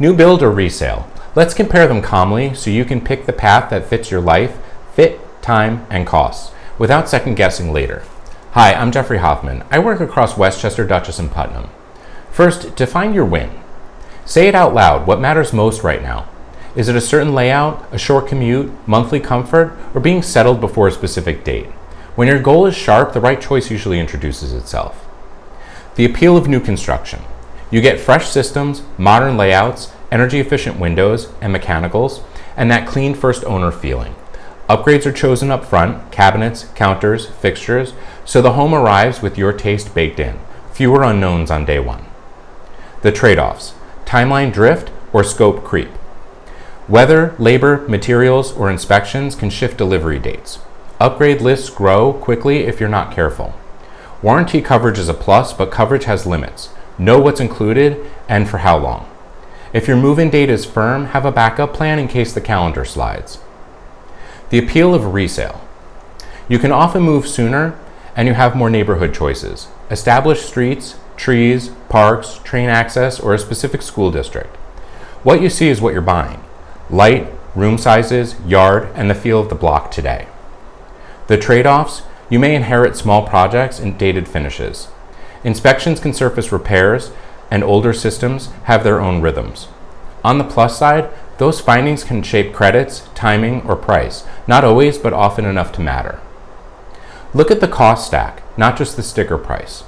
New build or resale? Let's compare them calmly so you can pick the path that fits your life, fit, time, and costs, without second guessing later. Hi, I'm Jeffrey Hoffmann. I work across Westchester, Dutchess, and Putnam. First, define your win. Say it out loud. What matters most right now? Is it a certain layout, a short commute, monthly comfort, or being settled before a specific date? When your goal is sharp, the right choice usually introduces itself. The appeal of new construction. You get fresh systems, modern layouts, energy-efficient windows and mechanicals, and that clean first owner feeling. Upgrades are chosen up front, cabinets, counters, fixtures, so the home arrives with your taste baked in. Fewer unknowns on day one. The trade-offs. Timeline drift or scope creep. Weather, labor, materials, or inspections can shift delivery dates. Upgrade lists grow quickly if you're not careful. Warranty coverage is a plus, but coverage has limits. Know what's included and for how long. If your move-in date is firm, have a backup plan in case the calendar slides. The appeal of resale. You can often move sooner and you have more neighborhood choices. Established streets, trees, parks, train access, or a specific school district. What you see is what you're buying. Light, room sizes, yard, and the feel of the block today. The trade-offs. You may inherit small projects and dated finishes. Inspections can surface repairs, and older systems have their own rhythms. On the plus side, those findings can shape credits, timing, or price, not always, but often enough to matter. Look at the cost stack, not just the sticker price.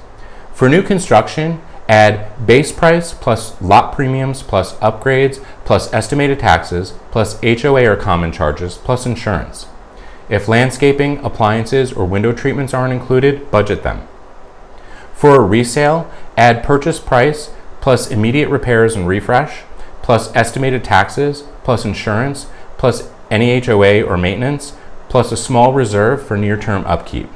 For new construction, add base price plus lot premiums plus upgrades plus estimated taxes plus HOA or common charges plus insurance. If landscaping, appliances, or window treatments aren't included, budget them. For a resale, add purchase price plus immediate repairs and refresh, plus estimated taxes, plus insurance, plus any HOA or maintenance, plus a small reserve for near-term upkeep.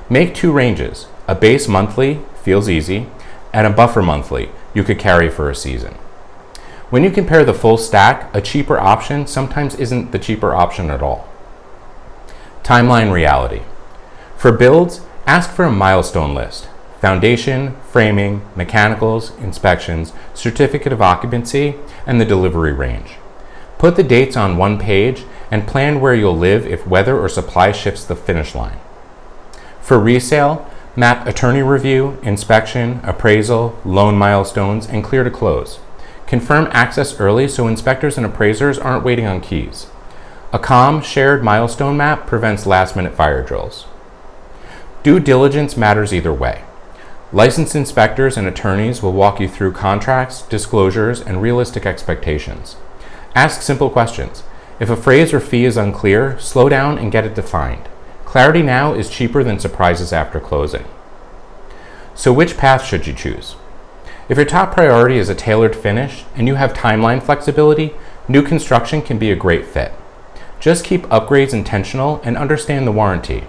Make two ranges, a base monthly, feels easy, and a buffer monthly, you could carry for a season. When you compare the full stack, a cheaper option sometimes isn't the cheaper option at all. Timeline reality. For builds, ask for a milestone list. Foundation, framing, mechanicals, inspections, certificate of occupancy, and the delivery range. Put the dates on one page and plan where you'll live if weather or supply shifts the finish line. For resale, map attorney review, inspection, appraisal, loan milestones, and clear to close. Confirm access early so inspectors and appraisers aren't waiting on keys. A calm, shared milestone map prevents last-minute fire drills. Due diligence matters either way. Licensed inspectors and attorneys will walk you through contracts, disclosures, and realistic expectations. Ask simple questions. If a phrase or fee is unclear, slow down and get it defined. Clarity now is cheaper than surprises after closing. So which path should you choose? If your top priority is a tailored finish and you have timeline flexibility, new construction can be a great fit. Just keep upgrades intentional and understand the warranty.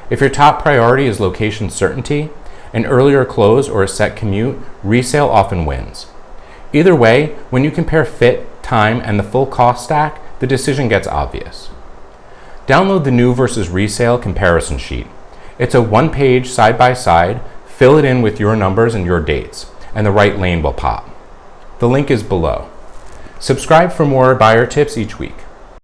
If your top priority is location certainty, an earlier close or a set commute, resale often wins. Either way, when you compare fit, time, and the full cost stack, the decision gets obvious. Download the new versus resale comparison sheet. It's a one-page side-by-side, fill it in with your numbers and your dates, and the right lane will pop. The link is below. Subscribe for more buyer tips each week.